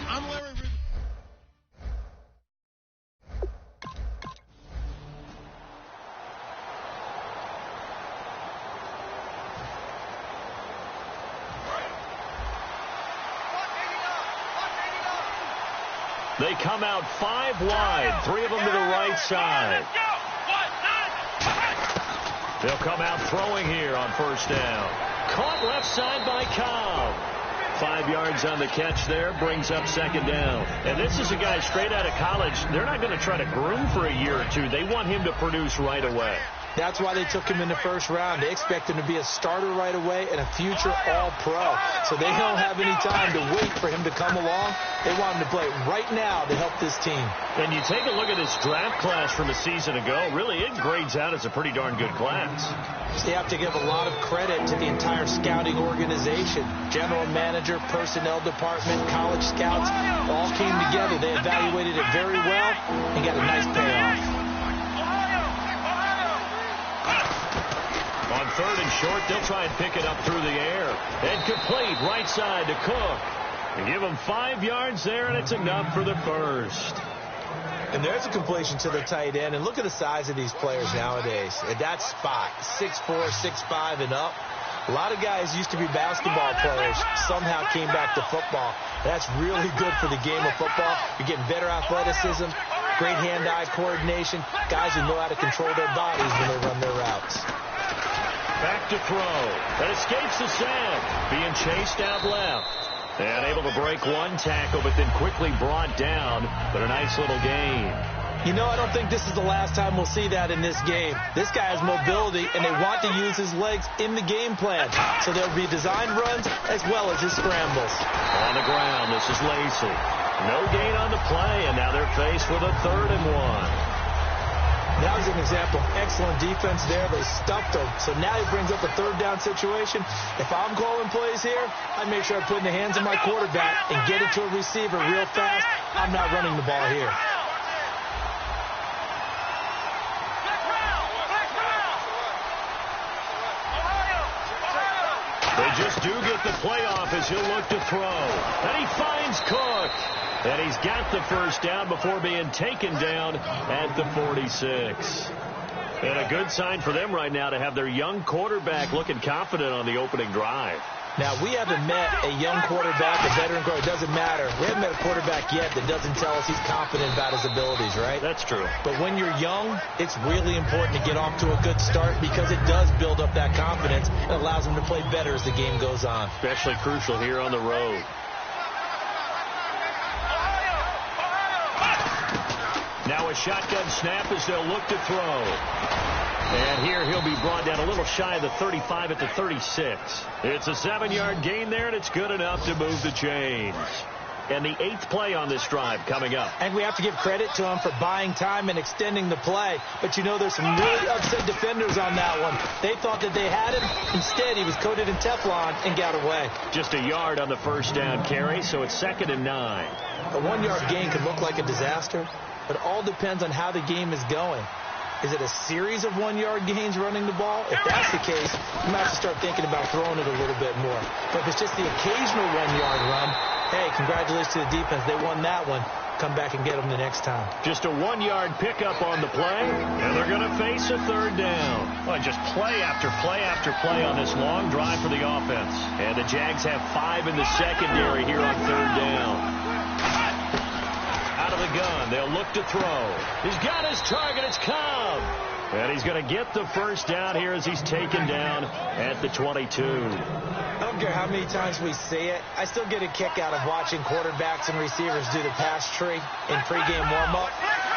I'm Larry. They come out 5 wide, 3 of them to the right side. They'll come out throwing here on first down. Caught left side by Cobb. 5 yards on the catch there, brings up second down. And this is a guy straight out of college. They're not going to try to groom for a year or two. They want him to produce right away. That's why they took him in the first round. They expect him to be a starter right away and a future all-pro. So they don't have any time to wait for him to come along. They want him to play right now to help this team. And you take a look at his draft class from a season ago. Really, it grades out as a pretty darn good class. They have to give a lot of credit to the entire scouting organization. General manager, personnel department, college scouts all came together. They evaluated it very well and got a nice payoff. On third and short, they'll try and pick it up through the air. And complete right side to Cook. They give him 5 yards there, and it's enough for the first. And there's a completion to the tight end. And look at the size of these players nowadays. At that spot, 6'4", 6'5", and up. A lot of guys used to be basketball players, somehow came back to football. That's really good for the game of football. You're getting better athleticism, great hand-eye coordination, guys who know how to control their bodies when they run their routes. Back to throw. That escapes the sack. Being chased out left. And able to break one tackle, but then quickly brought down. But a nice little gain. You know, I don't think this is the last time we'll see that in this game. This guy has mobility, and they want to use his legs in the game plan. So there'll be design runs as well as his scrambles. On the ground, this is Lacey. No gain on the play, and now they're faced with a 3rd and 1. That was an example of excellent defense there. They stuffed him. So now he brings up a 3rd down situation. If I'm calling plays here, I make sure I put in the hands of my quarterback and get it to a receiver real fast. I'm not running the ball here. They just do get the play off as he'll look to throw. And he finds Cook. And he's got the first down before being taken down at the 46. And a good sign for them right now to have their young quarterback looking confident on the opening drive. Now, we haven't met a young quarterback, a veteran quarterback. It doesn't matter. We haven't met a quarterback yet that doesn't tell us he's confident about his abilities, right? That's true. But when you're young, it's really important to get off to a good start because it does build up that confidence and allows him to play better as the game goes on. Especially crucial here on the road. Now a shotgun snap as they'll look to throw. And here he'll be brought down a little shy of the 35 at the 36. It's a 7-yard gain there, and it's good enough to move the chains. And the 8th play on this drive coming up. And we have to give credit to him for buying time and extending the play. But, you know, there's some really upset defenders on that one. They thought that they had him. Instead, he was coated in Teflon and got away. Just a yard on the first down carry, so it's 2nd and 9. A 1-yard gain could look like a disaster. But it all depends on how the game is going. Is it a series of 1-yard gains running the ball? If that's the case, you might have to start thinking about throwing it a little bit more. But if it's just the occasional 1-yard run, hey, congratulations to the defense. They won that one. Come back and get them the next time. Just a 1-yard pickup on the play, and they're going to face a 3rd down. Well, just play after play after play on this long drive for the offense. And the Jags have 5 in the secondary here on 3rd down. Out of the gun, they'll look to throw. He's got his target, it's Cobb. And he's going to get the first down here as he's taken down at the 22. I don't care how many times we say it, I still get a kick out of watching quarterbacks and receivers do the pass tree in pregame warm-up.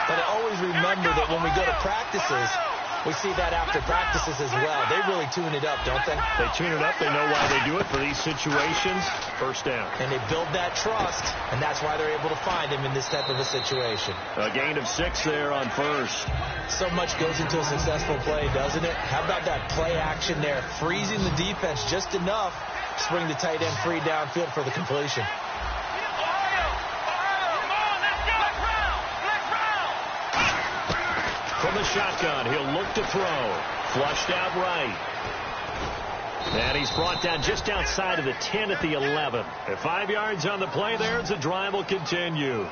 But I always remember that when we go to practices, we see that after practices as well. They really tune it up, don't they? They tune it up. They know why they do it for these situations. First down. And they build that trust, and that's why they're able to find him in this type of a situation. A gain of 6 there on first. So much goes into a successful play, doesn't it? How about that play action there? Freezing the defense just enough to bring the tight end free downfield for the completion. From the shotgun, he'll look to throw. Flushed out right. And he's brought down just outside of the 10 at the 11. At 5 yards on the play there, the drive will continue.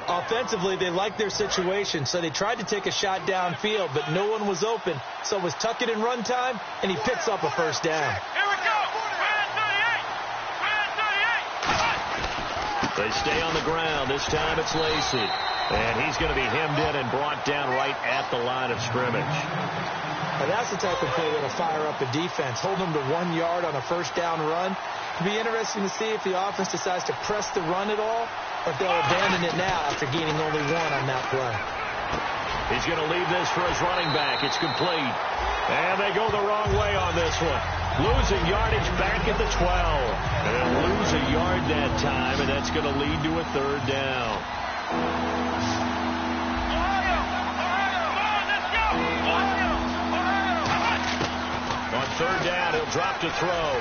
Offensively, they liked their situation, so they tried to take a shot downfield, but no one was open. So it was tuck it in run time, and he picks up a first down. Here we go. They stay on the ground. This time it's Lacey. And he's going to be hemmed in and brought down right at the line of scrimmage. Now that's the type of play that'll fire up a defense. Hold them to 1 yard on a first down run. It'll be interesting to see if the offense decides to press the run at all, or if they'll abandon it now after gaining only 1 on that play. He's going to leave this for his running back. It's complete. And they go the wrong way on this one. Losing yardage back at the 12. And lose a yard that time, and that's going to lead to a third down. On third down, he'll drop to throw.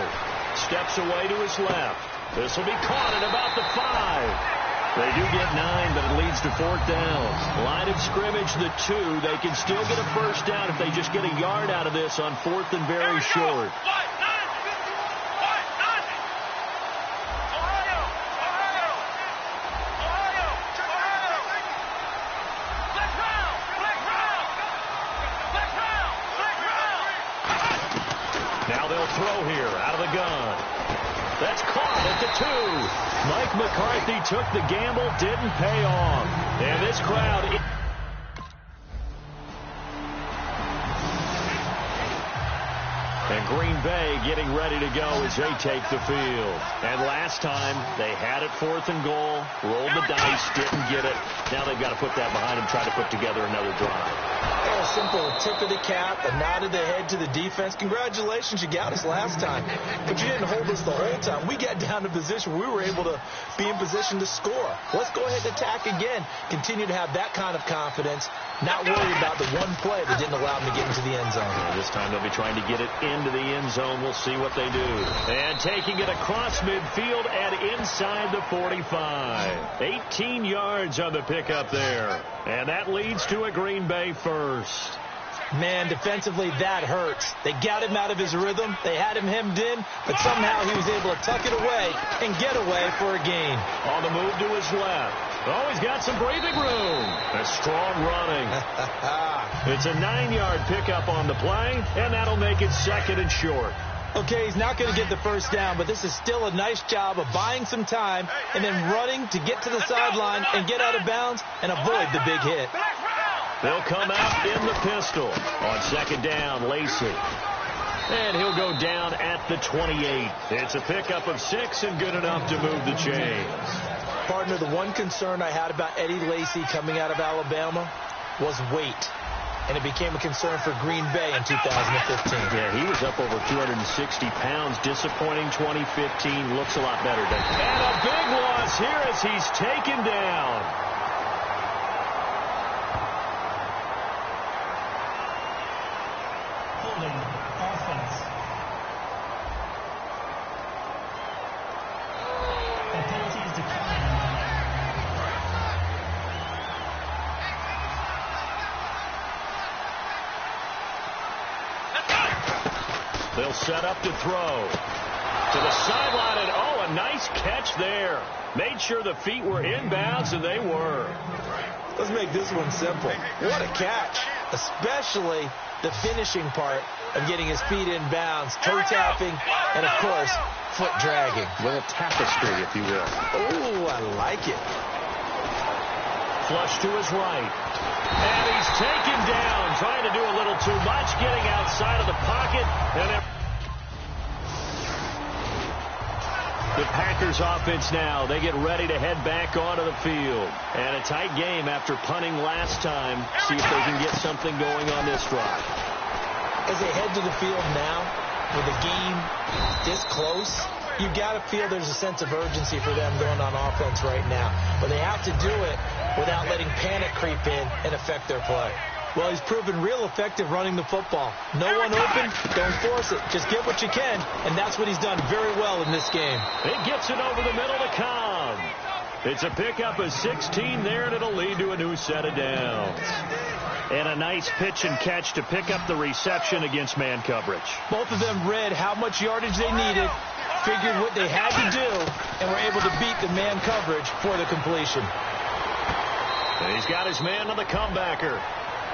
Steps away to his left. This will be caught at about the 5. They do get 9, but it leads to fourth down. Line of scrimmage, the 2. They can still get a first down if they just get a yard out of this on fourth and very short. Now they'll throw here out of the gun. That's caught at the 2. Mike McCarthy took the gamble, didn't pay off. And this crowd... And Green Bay getting ready to go as they take the field. And last time, they had it fourth and goal, rolled the dice, didn't get it. Now they've got to put that behind them, try to put together another drive. A simple tip of the cap, a nod of the head to the defense. Congratulations, you got us last time. But you didn't hold us the whole time. We got down to position where we were able to be in position to score. Let's go ahead and attack again. Continue to have that kind of confidence. Not worry about the one play that didn't allow them to get into the end zone. This time they'll be trying to get it into the end zone. We'll see what they do. And taking it across midfield and inside the 45. 18 yards on the pickup there. And that leads to a Green Bay first. Man, defensively, that hurts. They got him out of his rhythm. They had him hemmed in, but somehow he was able to tuck it away and get away for a gain. On the move to his left. Oh, he's got some breathing room. A strong running. It's a 9-yard pickup on the play, and that'll make it second and short. Okay, he's not going to get the first down, but this is still a nice job of buying some time and then running to get to the sideline and get out of bounds and avoid the big hit. They'll come out in the pistol. On second down, Lacey. And he'll go down at the 28. It's a pickup of 6 and good enough to move the chains. Partner, the one concern I had about Eddie Lacy coming out of Alabama was weight. And it became a concern for Green Bay in 2015. Yeah, he was up over 260 pounds. Disappointing 2015. Looks a lot better, doesn't it? And a big loss here as he's taken down. Offense. And penalties declined. They'll set up to throw. To the sideline, and oh, a nice catch there. Made sure the feet were inbounds, and they were. Let's make this one simple. What a catch, especially the finishing part of getting his feet in bounds, toe tapping, and, of course, foot dragging. A little tapestry, if you will. Oh, I like it. Flush to his right. And he's taken down, trying to do a little too much, getting outside of the pocket. And the Packers offense now, they get ready to head back onto the field. And a tight game after punting last time. See if they can get something going on this drive. As they head to the field now, with the game this close, you got to feel there's a sense of urgency for them going on offense right now. But they have to do it without letting panic creep in and affect their play. Well, he's proven real effective running the football. No one open, don't force it. Just get what you can, and that's what he's done very well in this game. It gets it over the middle to Cobb. It's a pickup of 16 there, and it'll lead to a new set of downs. And a nice pitch and catch to pick up the reception against man coverage. Both of them read how much yardage they needed, figured what they had to do, and were able to beat the man coverage for the completion. And he's got his man on the comebacker.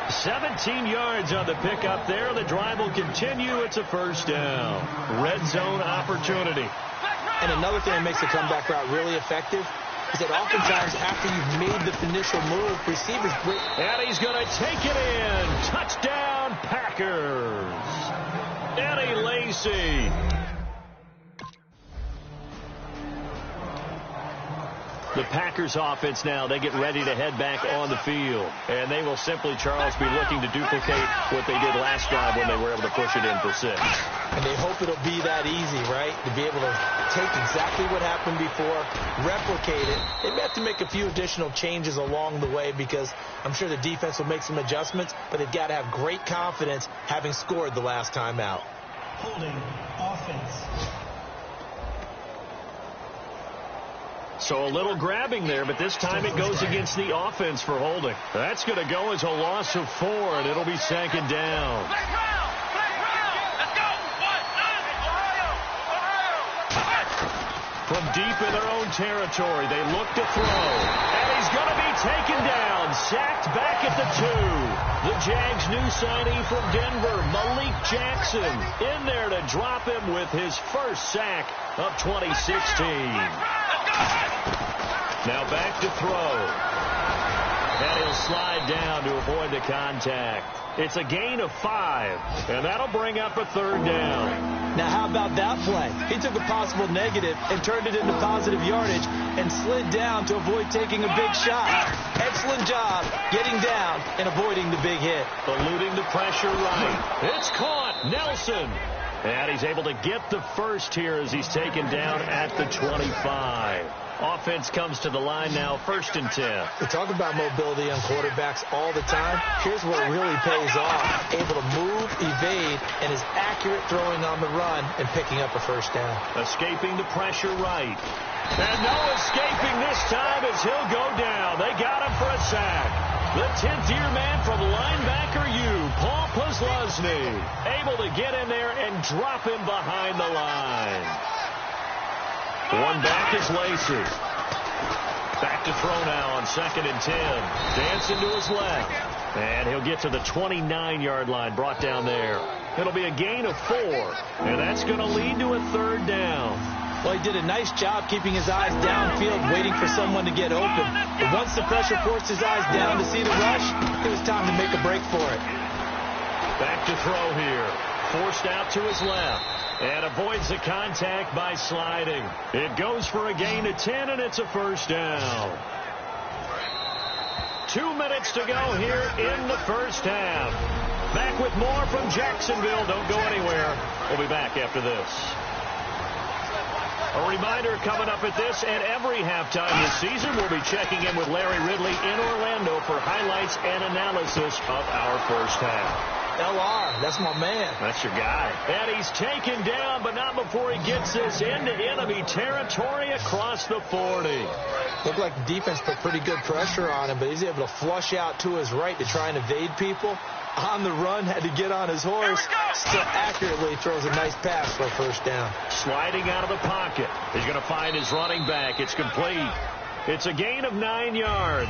17 yards on the pickup there. The drive will continue. It's a first down. Red zone opportunity. And another thing that makes the comeback route really effective is that oftentimes after you've made the initial move, receivers break. And he's going to take it in. Touchdown, Packers. Eddie Lacy. The Packers offense now, they get ready to head back on the field. And they will simply, Charles, be looking to duplicate what they did last drive when they were able to push it in for 6. And they hope it'll be that easy, right? To be able to take exactly what happened before, replicate it. They may have to make a few additional changes along the way because I'm sure the defense will make some adjustments, but they've got to have great confidence having scored the last time out. Holding offense. So a little grabbing there, but this time it goes against the offense for holding. That's going to go as a loss of 4, and it'll be second down. From deep in their own territory, they look to throw. And he's going to be taken down, sacked back at the 2. The Jags' new signee from Denver, Malik Jackson, in there to drop him with his first sack of 2016. Now back to throw. And he'll slide down to avoid the contact. It's a gain of 5, and that'll bring up a third down. Now, how about that play? He took a possible negative and turned it into positive yardage and slid down to avoid taking a big shot. Excellent job getting down and avoiding the big hit. Eluding the pressure right. It's caught. Nelson. And he's able to get the first here as he's taken down at the 25. Offense comes to the line now, 1st and 10. We talk about mobility on quarterbacks all the time. Here's where it really pays off. Able to move, evade, and is accurate throwing on the run and picking up a first down. Escaping the pressure right. And no escaping this time as he'll go down. They got him for a sack. The 10th-year man from linebacker U, Paul Posluszny, able to get in there and drop him behind the line. One back is Lacy. Back to throw now on 2nd and 10. Dancing to his left. And he'll get to the 29-yard line, brought down there. It'll be a gain of 4. And that's going to lead to a third down. Well, he did a nice job keeping his eyes downfield, waiting for someone to get open. But once the pressure forced his eyes down to see the rush, it was time to make a break for it. Back to throw here. Forced out to his left. And avoids the contact by sliding. It goes for a gain of 10, and it's a first down. 2 minutes to go here in the first half. Back with more from Jacksonville. Don't go anywhere. We'll be back after this. A reminder coming up at this and every halftime this season, we'll be checking in with Larry Ridley in Orlando for highlights and analysis of our first half. LR, that's my man. That's your guy. And he's taken down, but not before he gets this into enemy territory across the 40. Looked like the defense put pretty good pressure on him, but he's able to flush out to his right to try and evade people. On the run, had to get on his horse. Still accurately throws a nice pass for a first down. Sliding out of the pocket. He's going to find his running back. It's complete. It's a gain of 9 yards.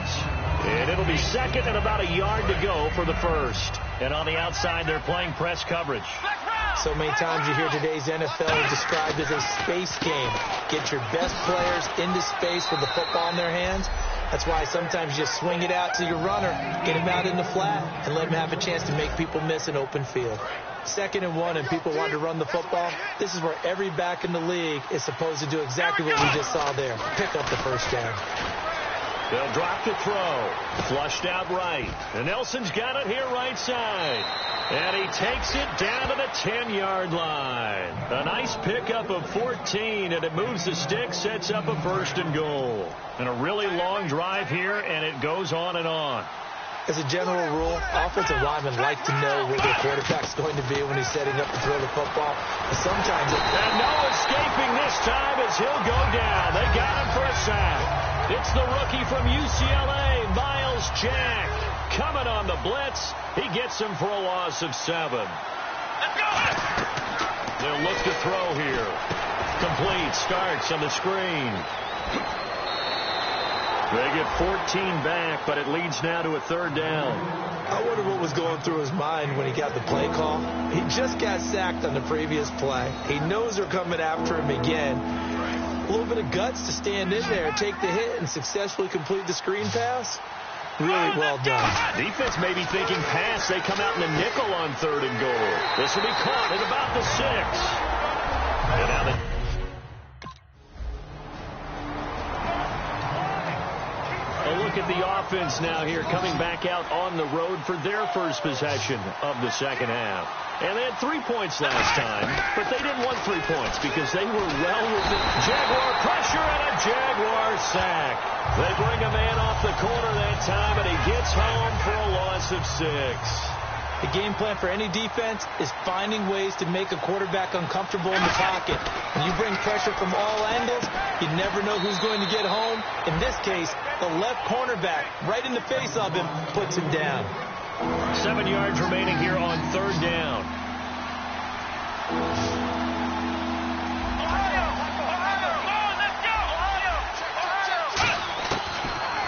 And it'll be second and about a yard to go for the first. And on the outside, they're playing press coverage. So many times you hear today's NFL described as a space game. Get your best players into space with the football in their hands. That's why sometimes you just swing it out to your runner, get him out in the flat, and let him have a chance to make people miss an open field. 2nd and 1, and people want to run the football. This is where every back in the league is supposed to do exactly what we just saw there. Pick up the first down. They'll drop the throw. Flushed out right. And Nelson's got it here right side. And he takes it down to the 10-yard line. A nice pickup of 14, and it moves the stick, sets up a 1st and goal. And a really long drive here, and it goes on and on. As a general rule, offensive linemen like to know where their quarterback's going to be when he's setting up to throw the football. But sometimes and no escaping this time as he'll go down. They got him for a sack. It's the rookie from UCLA, Miles Jack. Coming on the blitz. He gets him for a loss of 7. They'll look to throw here. Complete. Starks on the screen. They get 14 back, but it leads now to a 3rd down. I wonder what was going through his mind when he got the play call. He just got sacked on the previous play. He knows they're coming after him again. A little bit of guts to stand in there, take the hit, and successfully complete the screen pass. Really well done. Defense may be thinking pass. They come out in the nickel on 3rd and goal. This will be caught at about the 6. And now they... A look at the offense now here, coming back out on the road for their first possession of the second half. And they had 3 points last time, but they didn't want 3 points because they were well within. Jaguar pressure and a Jaguar sack. They bring a man off the corner that time, and he gets home for a loss of 6. The game plan for any defense is finding ways to make a quarterback uncomfortable in the pocket. When you bring pressure from all angles, you never know who's going to get home. In this case, the left cornerback, right in the face of him, puts him down. 7 yards remaining here on 3rd down.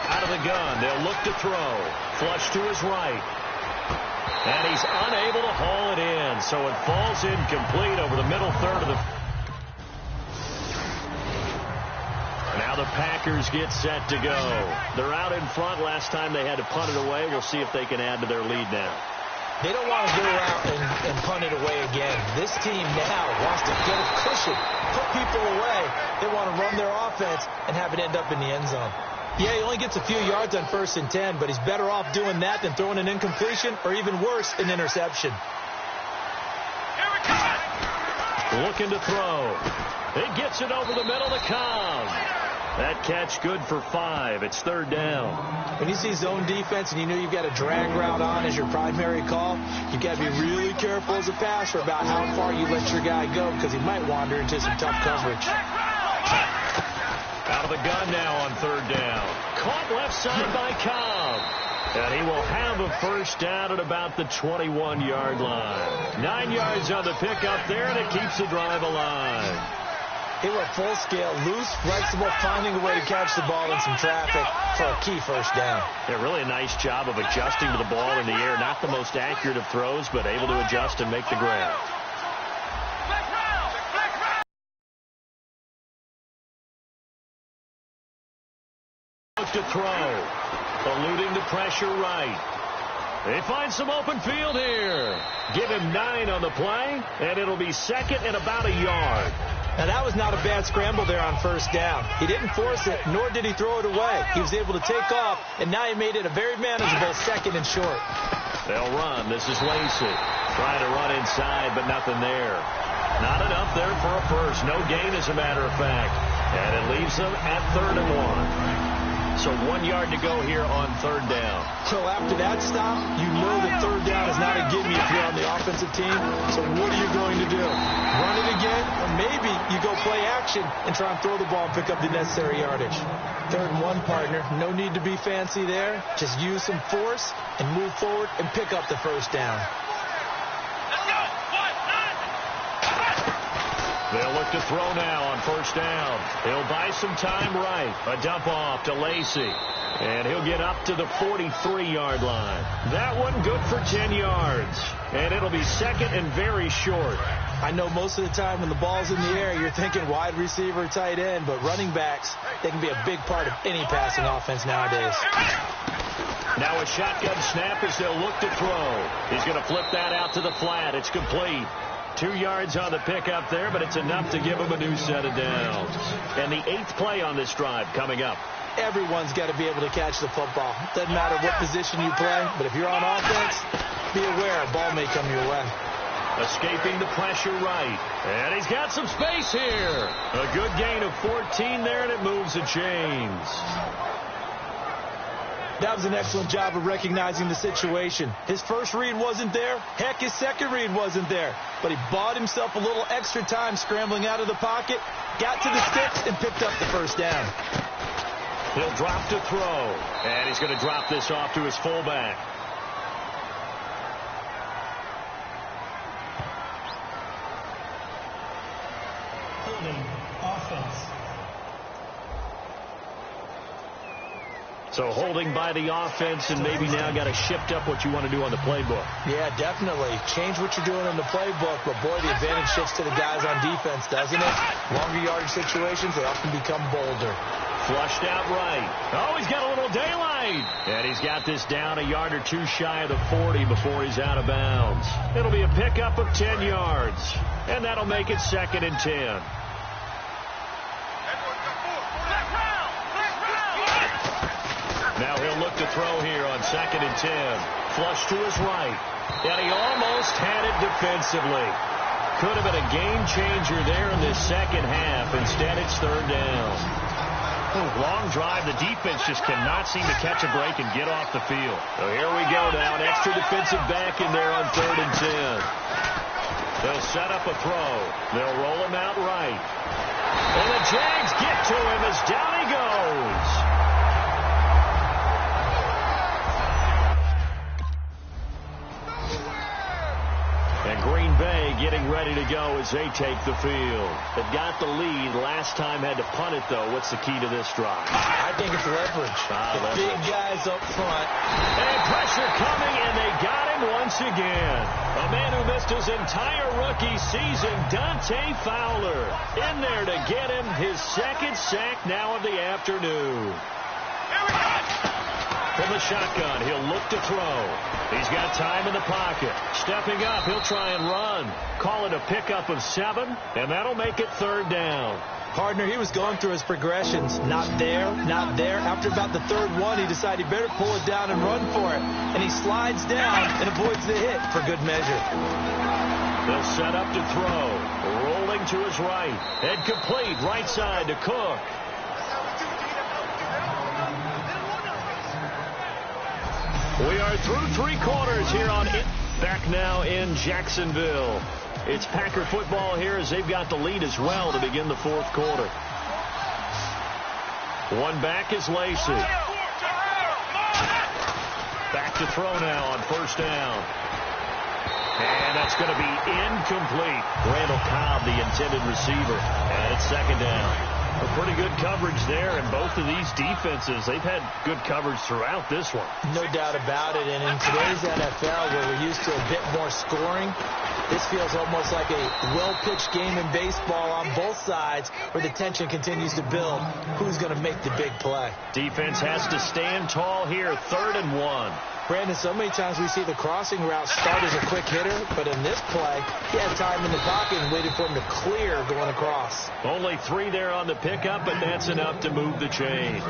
Out of the gun, they'll look to throw. Flush to his right. And he's unable to haul it in, so it falls incomplete over the middle third of the... Now the Packers get set to go. They're out in front. Last time they had to punt it away. We'll see if they can add to their lead now. They don't want to go out and punt it away again. This team now wants to get a cushion, put people away. They want to run their offense and have it end up in the end zone. Yeah, he only gets a few yards on 1st and 10, but he's better off doing that than throwing an incompletion or even worse, an interception. Looking to throw. He gets it over the middle to Cobb. That catch good for 5. It's 3rd down. When you see zone defense and you know you've got a drag route on as your primary call, you've got to be really careful as a passer about how far you let your guy go because he might wander into some tough coverage. Out of the gun now on 3rd down. Caught left side by Cobb. And he will have a 1st down at about the 21-yard line. 9 yards on the pickup there, and it keeps the drive alive. They were full scale, loose, flexible, finding a way to catch the ball in some traffic for a key 1st down. Yeah, really a nice job of adjusting to the ball in the air. Not the most accurate of throws, but able to adjust and make the grab. To throw, eluding the pressure right. They find some open field here. Give him 9 on the play, and it'll be 2nd and about a yard. Now, that was not a bad scramble there on 1st down. He didn't force it, nor did he throw it away. He was able to take off, and now he made it a very manageable 2nd and short. They'll run. This is Lacey. Trying to run inside, but nothing there. Not enough there for a first. No gain, as a matter of fact. And it leaves them at 3rd and 1. So 1 yard to go here on 3rd down. So after that stop, you know that 3rd down is not a gimme if you're on the offensive team. So what are you going to do? Run it again? Or maybe you go play action and try and throw the ball and pick up the necessary yardage. 3rd and 1, partner. No need to be fancy there. Just use some force and move forward and pick up the 1st down. They'll look to throw now on 1st down. He'll buy some time right. A dump off to Lacey. And he'll get up to the 43-yard line. That one good for 10 yards. And it'll be 2nd and very short. I know most of the time when the ball's in the air, you're thinking wide receiver, tight end, but running backs, they can be a big part of any passing offense nowadays. Now a shotgun snap as they'll look to throw. He's going to flip that out to the flat. It's complete. 2 yards on the pickup there, but it's enough to give him a new set of downs. And the 8th play on this drive coming up. Everyone's got to be able to catch the football. Doesn't matter what position you play, but if you're on offense, be aware a ball may come your way. Escaping the pressure right. And he's got some space here. A good gain of 14 there, and it moves the chains. That was an excellent job of recognizing the situation. His first read wasn't there. Heck, his second read wasn't there. But he bought himself a little extra time scrambling out of the pocket, got to the sticks, and picked up the 1st down. He'll drop to throw. And he's going to drop this off to his fullback. Holding offense. So holding by the offense, and maybe now got to shift up what you want to do on the playbook. Yeah, definitely. Change what you're doing in the playbook, but boy, the advantage shifts to the guys on defense, doesn't it? Longer yardage situations, they often become bolder. Flushed out right. Oh, he's got a little daylight. And he's got this down a yard or two shy of the 40 before he's out of bounds. It'll be a pickup of 10 yards. And that'll make it 2nd and 10. Now he'll look to throw here on 2nd and 10. Flush to his right. And he almost had it defensively. Could have been a game changer there in this second half. Instead, it's 3rd down. Long drive. The defense just cannot seem to catch a break and get off the field. So here we go now. An extra defensive back in there on 3rd and 10. They'll set up a throw. They'll roll him out right. And the Jags get to him as down he goes. And Green Bay getting ready to go as they take the field. They've got the lead. Last time had to punt it, though. What's the key to this drive? I think it's leverage. The big guys up front. And pressure coming, and they got him once again. A man who missed his entire rookie season, Dante Fowler, in there to get him his 2nd sack now of the afternoon. From the shotgun, he'll look to throw. He's got time in the pocket. Stepping up, he'll try and run. Call it a pickup of 7, and that'll make it 3rd down. Partner, he was going through his progressions. Not there, not there. After about the 3rd one, he decided he better pull it down and run for it. And he slides down and avoids the hit for good measure. They'll set up to throw. Rolling to his right. And complete right side to Cook. We are through 3 quarters here on it. Back now in Jacksonville. It's Packer football here as they've got the lead as well to begin the 4th quarter. One back is Lacey. Back to throw now on 1st down. And that's going to be incomplete. Randall Cobb, the intended receiver. And it's 2nd down. A pretty good coverage there, and both of these defenses, they've had good coverage throughout this one. No doubt about it, and in today's NFL, where we're used to a bit more scoring, this feels almost like a well-pitched game in baseball on both sides where the tension continues to build. Who's going to make the big play? Defense has to stand tall here, 3rd and 1. Brandon, so many times we see the crossing route start as a quick hitter, but in this play, he had time in the pocket and waited for him to clear going across. Only 3 there on the pickup, but that's enough to move the chains.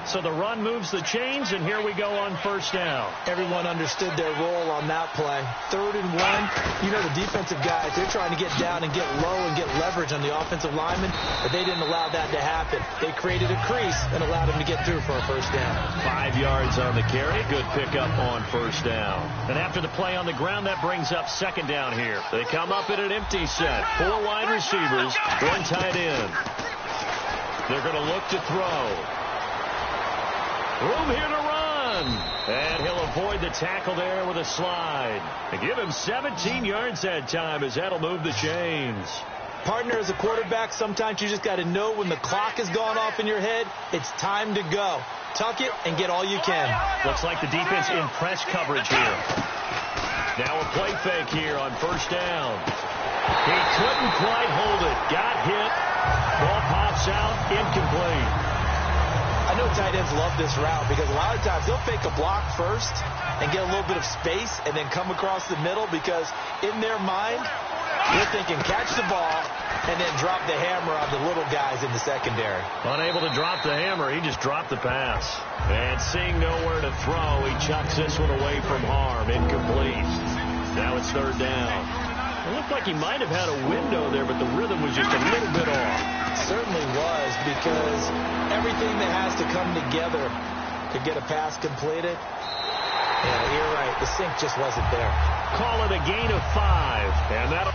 So the run moves the chains, and here we go on 1st down. Everyone understood their role on that play. 3rd and 1, you know the defensive guys, they're trying to get down and get low and get leverage on the offensive lineman, but they didn't allow that to happen. They created a crease and allowed him to get through for a 1st down. 5 yards on the carry. Good pickup on 1st down. And after the play on the ground, that brings up 2nd down here. They come up in an empty set. 4 wide receivers, 1 tight end. They're going to look to throw. Room here to run. And he'll avoid the tackle there with a slide. And give him 17 yards that time as that'll move the chains. Partner, as a quarterback, sometimes you just got to know when the clock has gone off in your head, it's time to go. Tuck it and get all you can. Looks like the defense in press coverage here. Now a play fake here on 1st down. He couldn't quite hold it. Got hit. Ball pops out. Incomplete. I know tight ends love this route because a lot of times they'll fake a block first and get a little bit of space and then come across the middle because in their mind, they're thinking catch the ball and then drop the hammer on the little guys in the secondary. Unable to drop the hammer, he just dropped the pass. And seeing nowhere to throw, he chucks this one away from harm. Incomplete. Now it's 3rd down. It looked like he might have had a window there, but the rhythm was just a little bit off. It certainly was because everything that has to come together to get a pass completed. Yeah, you're right. The sync just wasn't there. Call it a gain of 5. And that'll...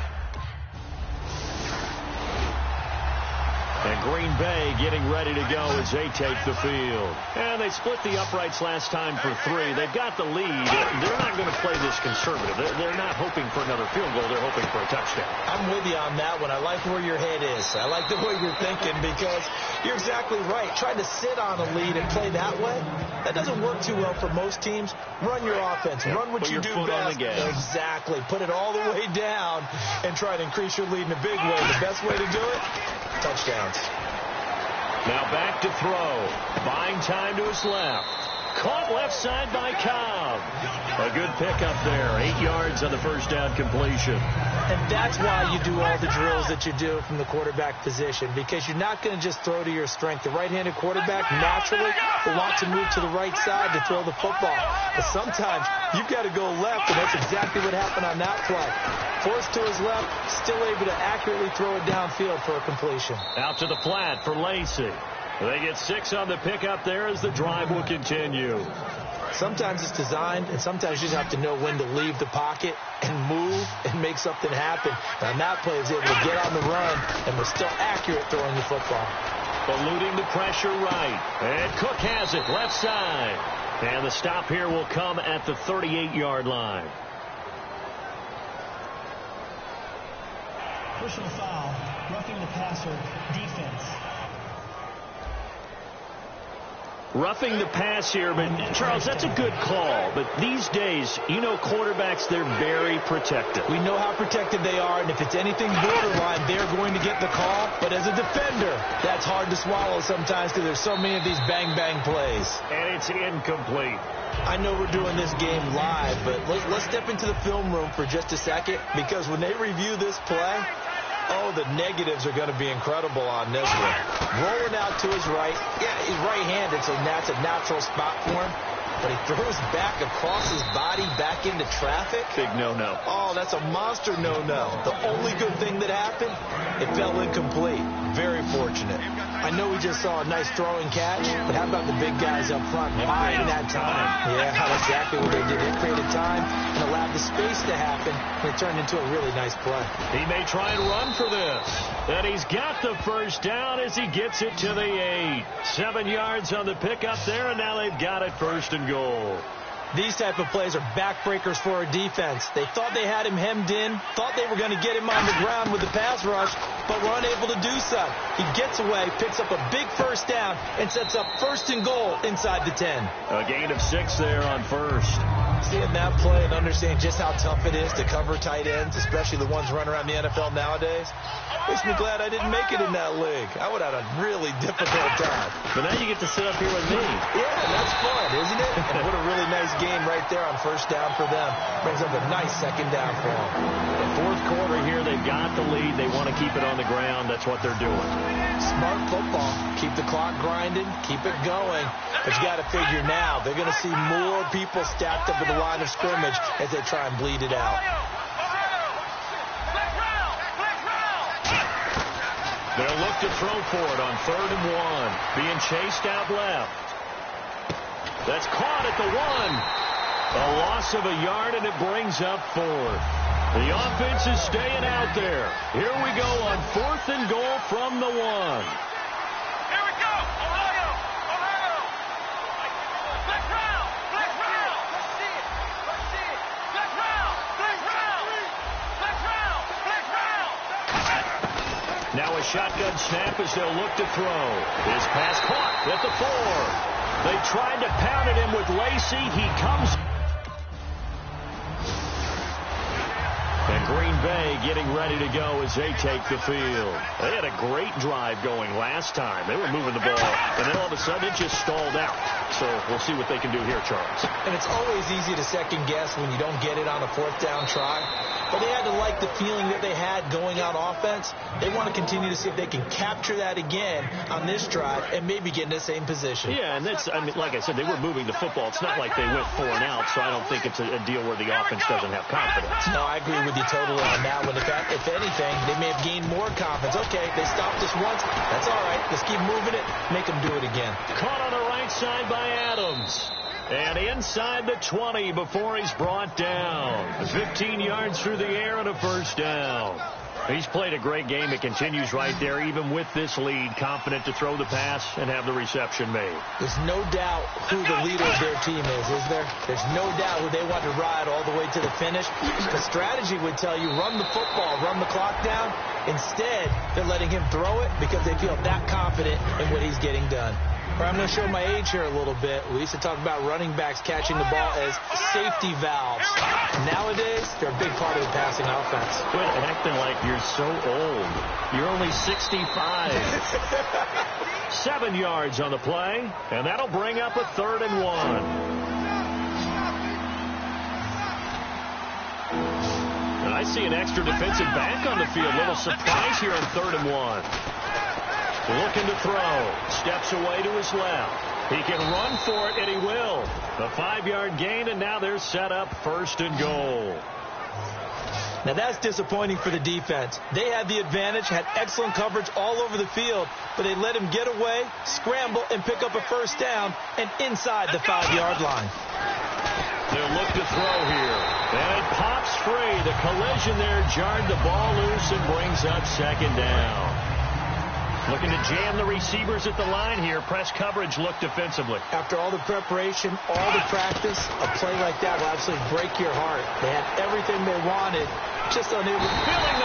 And Green Bay getting ready to go as they take the field. And they split the uprights last time for 3. They've got the lead. They're not going to play this conservative. They're not hoping for another field goal. They're hoping for a touchdown. I'm with you on that one. I like where your head is. I like the way you're thinking because you're exactly right. Trying to sit on a lead and play that way, that doesn't work too well for most teams. Run your offense. Run what you do best. Exactly. Put it all the way down and try to increase your lead in a big way. The best way to do it, touchdowns. Now back to throw. Buying time to his left. Caught left side by Cobb. A good pickup there. 8 yards on the first down completion. And that's why you do all the drills that you do from the quarterback position, because you're not going to just throw to your strength. The right-handed quarterback naturally will want to move to the right side to throw the football. But sometimes you've got to go left, and that's exactly what happened on that play. Forced to his left, still able to accurately throw it downfield for a completion. Out to the flat for Lacey. They get 6 on the pickup there as the drive will continue. Sometimes it's designed, and sometimes you just have to know when to leave the pocket and move and make something happen. And on that play, he was able to get on the run and was still accurate throwing the football. Eluding the pressure right. And Cook has it left side. And the stop here will come at the 38-yard line. Personal foul, roughing the passer, defense. Roughing the pass here, but Charles, that's a good call. But these days, you know, quarterbacks, they're very protected. We know how protected they are, and if it's anything borderline, they're going to get the call. But as a defender, that's hard to swallow sometimes because there's so many of these bang-bang plays. And it's incomplete. I know we're doing this game live, but let's step into the film room for just a second, because when they review this play, oh, the negatives are going to be incredible on this one. Rolling out to his right. Yeah, he's right-handed, so that's a natural spot for him. But he throws back across his body back into traffic. Big no-no. Oh, that's a monster no-no. The only good thing that happened, it fell incomplete. Very fortunate. I know we just saw a nice throwing catch, but how about the big guys up front buying that time? Yeah, that's exactly what they did. They created time and allowed the space to happen, and it turned into a really nice play. He may try and run for this. And he's got the first down as he gets it to the 8. 7 yards on the pickup there, and now they've got it first and goal. These type of plays are backbreakers for a defense. They thought they had him hemmed in, thought they were going to get him on the ground with the pass rush, but were unable to do so. He gets away, picks up a big first down, and sets up first and goal inside the 10. A gain of 6 there on first. Seeing that play and understanding just how tough it is to cover tight ends, especially the ones running around the NFL nowadays, makes me glad I didn't make it in that league. I would have had a really difficult time. But now you get to sit up here with me. Yeah, that's fun, isn't it? And what a really nice game right there on first down for them. Brings up a nice second down for them. The fourth quarter here, they've got the lead. They want to keep it on the ground. That's what they're doing. Smart football. Keep the clock grinding. Keep it going. But you got to figure now, they're going to see more people stacked up at the line of scrimmage as they try and bleed it out. They'll look to throw for it on 3rd and 1. Being chased out left. That's caught at the 1. A loss of a yard, and it brings up 4th. The offense is staying out there. Here we go on 4th and goal from the 1. Here we go. Ohio. Black round. Let's see it. Black round. Now a shotgun snap as they'll look to throw. His pass caught at the 4. They tried to pound at him with Lacey. He comes. And Green Bay getting ready to go as they take the field. They had a great drive going last time. They were moving the ball, and then all of a sudden it just stalled out. So we'll see what they can do here, Charles. And it's always easy to second guess when you don't get it on a 4th down try. But they had to like the feeling that they had going on offense. They want to continue to see if they can capture that again on this drive and maybe get in the same position. Yeah, and that's, I mean, like I said, they were moving the football. It's not like they went 4 and out, so I don't think it's a deal where the offense doesn't have confidence. No, I agree with you totally on that one. If anything, they may have gained more confidence. Okay, they stopped us once. That's all right. Let's keep moving it. Make them do it again. Caught on the right side by Adams. And inside the 20 before he's brought down. 15 yards through the air and a first down. He's played a great game. It continues right there, even with this lead. Confident to throw the pass and have the reception made. There's no doubt who the leader of their team is there? There's no doubt who they want to ride all the way to the finish. The strategy would tell you, run the football, run the clock down. Instead, they're letting him throw it because they feel that confident in what he's getting done. I'm going to show my age here a little bit. We used to talk about running backs catching the ball as safety valves. Nowadays, they're a big part of the passing offense. Quit acting like you're so old. You're only 65. 7 yards on the play, and that'll bring up a 3rd and 1. And I see an extra defensive back on the field. Little surprise here on 3rd and 1. Looking to throw. Steps away to his left. He can run for it, and he will. A 5-yard gain, and now they're set up 1st and goal. Now that's disappointing for the defense. They had the advantage, had excellent coverage all over the field, but they let him get away, scramble, and pick up a 1st down, and inside the 5-yard line. They'll look to throw here. And it pops free. The collision there jarred the ball loose and brings up 2nd down. Looking to jam the receivers at the line here. Press coverage look defensively. After all the preparation, all the practice, a play like that will absolutely break your heart. They had everything they wanted, just unable. Filling